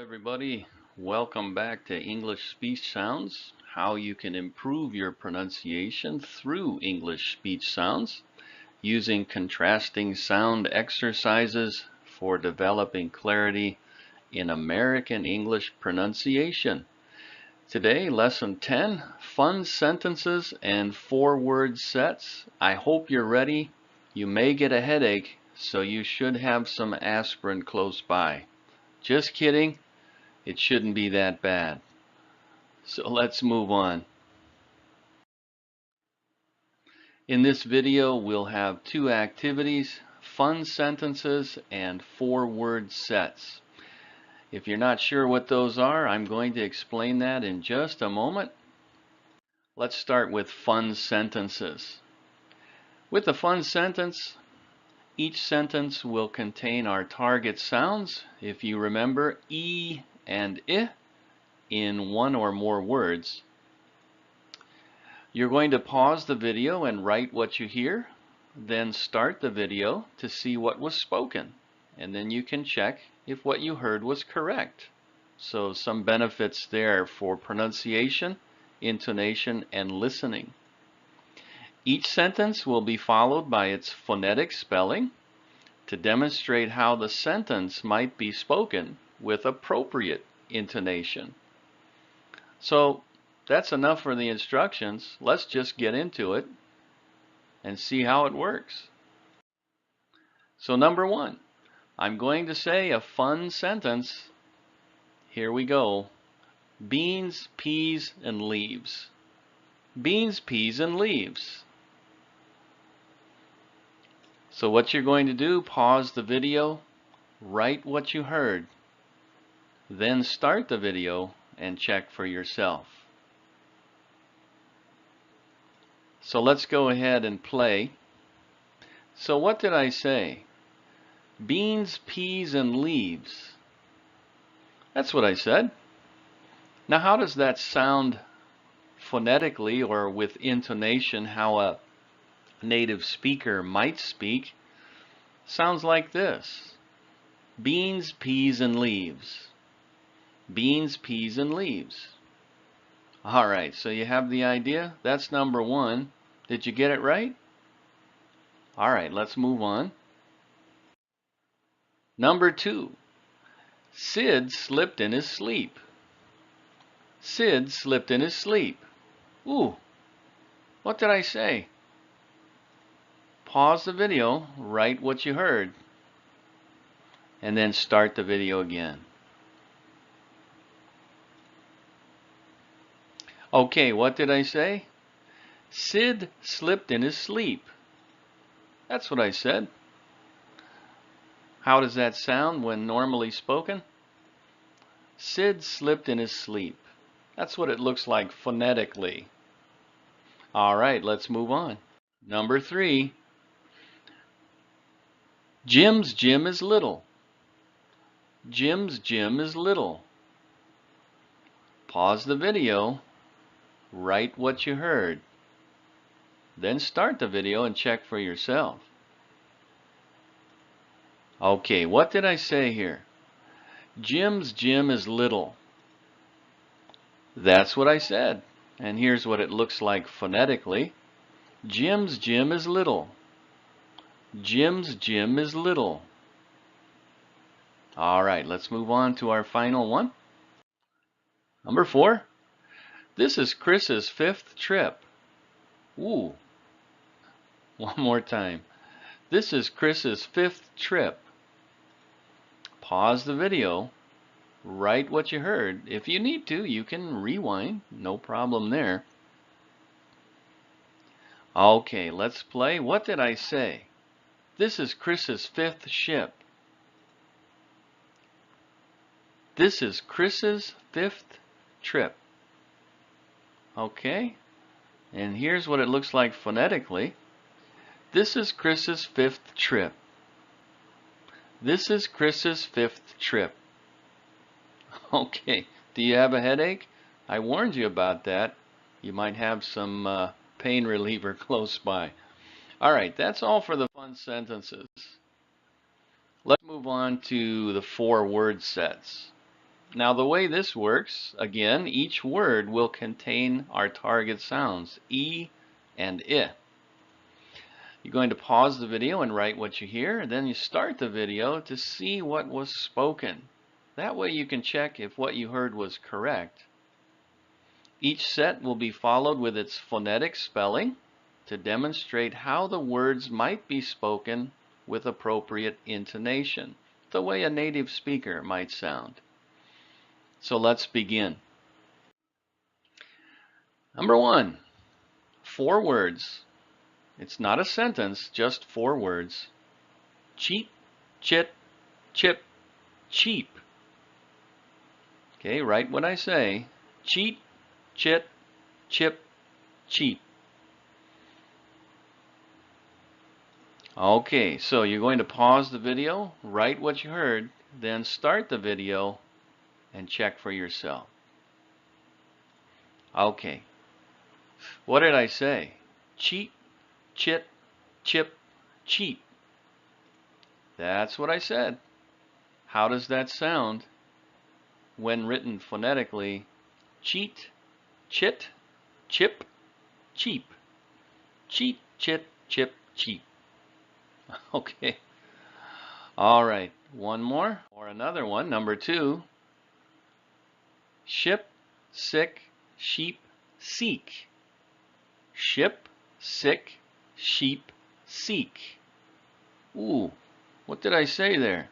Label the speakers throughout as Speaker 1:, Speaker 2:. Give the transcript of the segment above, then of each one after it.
Speaker 1: everybody, welcome back to English Speech Sounds, how you can improve your pronunciation through English speech sounds using contrasting sound exercises for developing clarity in American English pronunciation. Today, lesson 10, fun sentences and 4-word sets. I hope you're ready. You may get a headache, so you should have some aspirin close by. Just kidding. It shouldn't be that bad. So let's move on. In this video, we'll have 2 activities, fun sentences and 4-word sets. If you're not sure what those are, I'm going to explain that in just a moment. Let's start with fun sentences. With a fun sentence, each sentence will contain our target sounds. If you remember, E and I in one or more words. You're going to pause the video and write what you hear, then start the video to see what was spoken, and then you can check if what you heard was correct. So some benefits there for pronunciation, intonation, and listening. Each sentence will be followed by its phonetic spelling to demonstrate how the sentence might be spoken with appropriate intonation. So that's enough for the instructions. Let's just get into it and see how it works. So number 1, I'm going to say a fun sentence. Here we go. Beans, peas, and leaves. Beans, peas, and leaves. So what you're going to do, pause the video, write what you heard, then start the video and check for yourself. So let's go ahead and play. So what did I say? Beans, peas, and leaves. That's what I said. Now how does that sound phonetically or with intonation, how a native speaker might speak? Sounds like this. Beans, peas, and leaves. Beans, peas, and leaves. Alright, so you have the idea? That's number 1. Did you get it right? Alright, let's move on. Number 2. Sid slipped in his sleep. Sid slipped in his sleep. Ooh, what did I say? Pause the video, write what you heard, and then start the video again. Okay, what did I say? Sid slipped in his sleep. That's what I said. How does that sound when normally spoken? Sid slipped in his sleep. That's what it looks like phonetically. Alright, let's move on. Number 3. Jim's gym is little. Jim's gym is little. Pause the video, write what you heard, then start the video and check for yourself. Okay, what did I say here? Jim's gym is little. That's what I said. And here's what it looks like phonetically. Jim's gym is little. Jim's gym is little. Alright, let's move on to our final one. Number 4. This is Chris's 5th trip. Ooh. One more time. This is Chris's 5th trip. Pause the video. Write what you heard. If you need to, you can rewind. No problem there. Okay, let's play. What did I say? This is Chris's 5th ship. This is Chris's 5th trip. Okay, and here's what it looks like phonetically. This is Chris's 5th trip. This is Chris's 5th trip. Okay, do you have a headache? I warned you about that. You might have some pain reliever close by. Alright, that's all for the fun sentences. Let's move on to the 4-word sets. Now the way this works, again, each word will contain our target sounds, E and I. You're going to pause the video and write what you hear, and then you start the video to see what was spoken. That way you can check if what you heard was correct. Each set will be followed with its phonetic spelling to demonstrate how the words might be spoken with appropriate intonation, the way a native speaker might sound. So let's begin. Number 1, 4 words. It's not a sentence, just 4 words. Cheat, chit, chip, cheap. Okay, write what I say. Cheat, chit, chip, cheap. Okay, so you're going to pause the video, write what you heard, then start the video and check for yourself. Okay, what did I say? Cheat, chit, chip, cheap. That's what I said. How does that sound when written phonetically? Cheat, chit, chip, cheap. Cheat, chit, chip, cheap. Okay. All right. One more or another one. Number 2. Ship, sick, sheep, seek. Ship, sick, sheep, seek. Ooh, what did I say there?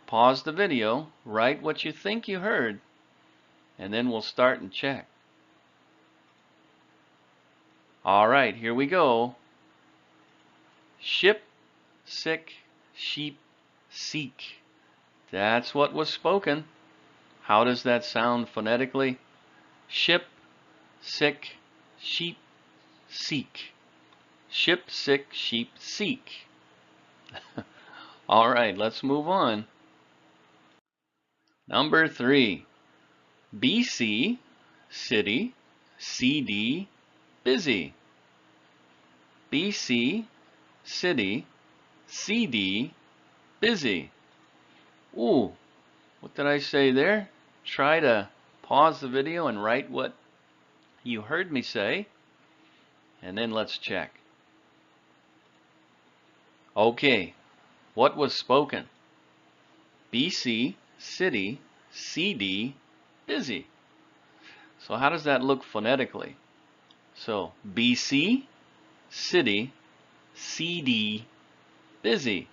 Speaker 1: Pause the video, write what you think you heard, and then we'll start and check. All right, here we go. Ship, sick, sheep, seek. That's what was spoken. How does that sound phonetically? Ship, sick, sheep, seek. Ship, sick, sheep, seek. All right, let's move on. Number 3. BC, city, CD, busy. BC, city, CD, busy. Ooh, what did I say there? Try to pause the video and write what you heard me say, and then let's check. Okay, what was spoken? BC, city, CD, busy. So how does that look phonetically? So BC, city, CD, busy.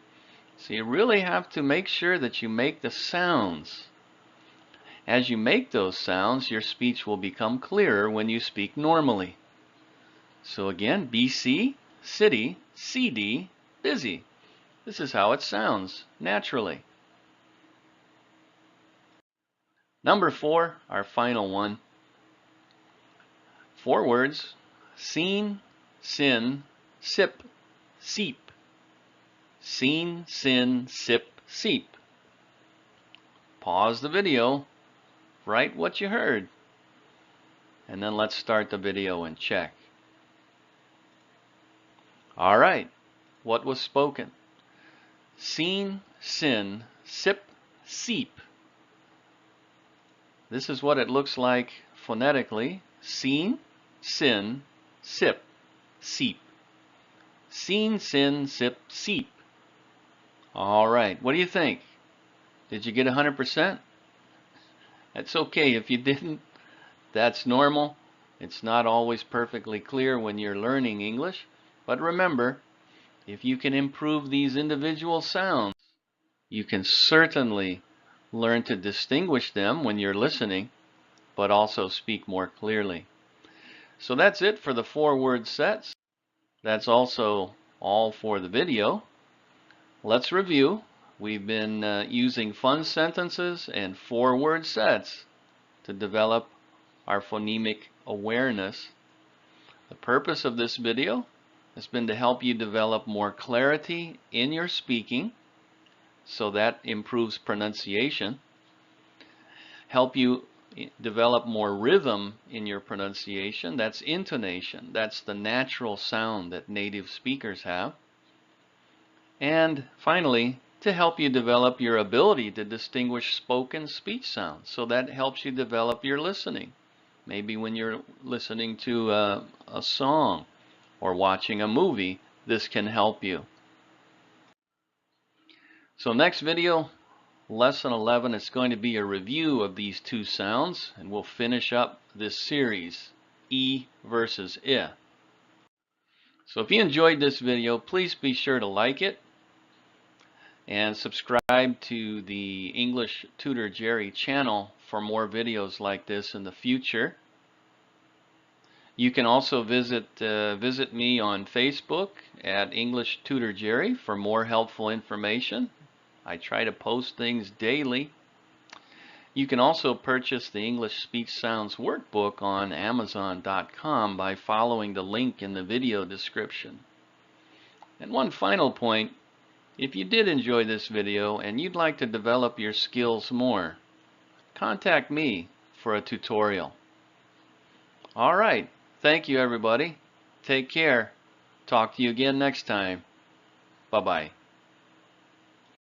Speaker 1: So you really have to make sure that you make the sounds. As you make those sounds, your speech will become clearer when you speak normally. So again, BC, city, CD, busy. This is how it sounds naturally. Number 4, our final one. 4 words. Seen, sin, sip, seep. Seen, sin, sip, seep. Pause the video, write what you heard, and then let's start the video and check. All right, what was spoken? Seen, sin, sip, seep. This is what it looks like phonetically. Seen, sin, sip, seep. Seen, sin, sip, seep. All right, what do you think? Did you get 100%? That's okay if you didn't. That's normal. It's not always perfectly clear when you're learning English. But remember, if you can improve these individual sounds, you can certainly learn to distinguish them when you're listening, but also speak more clearly. So that's it for the 4-word sets. That's also all for the video. Let's review. We've been using fun sentences and 4-word sets to develop our phonemic awareness. The purpose of this video has been to help you develop more clarity in your speaking, so that improves pronunciation. Help you develop more rhythm in your pronunciation. That's intonation. That's the natural sound that native speakers have. And finally, to help you develop your ability to distinguish spoken speech sounds. So that helps you develop your listening. Maybe when you're listening to a song or watching a movie, this can help you. So next video, lesson 11, is going to be a review of these two sounds, and we'll finish up this series, E versus I. So if you enjoyed this video, please be sure to like it and subscribe to the English Tutor Jerry channel for more videos like this in the future. You can also visit me on Facebook at English Tutor Jerry for more helpful information. I try to post things daily. You can also purchase the English Speech Sounds Workbook on Amazon.com by following the link in the video description. And one final point, if you did enjoy this video and you'd like to develop your skills more, contact me for a tutorial. All right. Thank you, everybody. Take care. Talk to you again next time. Bye-bye.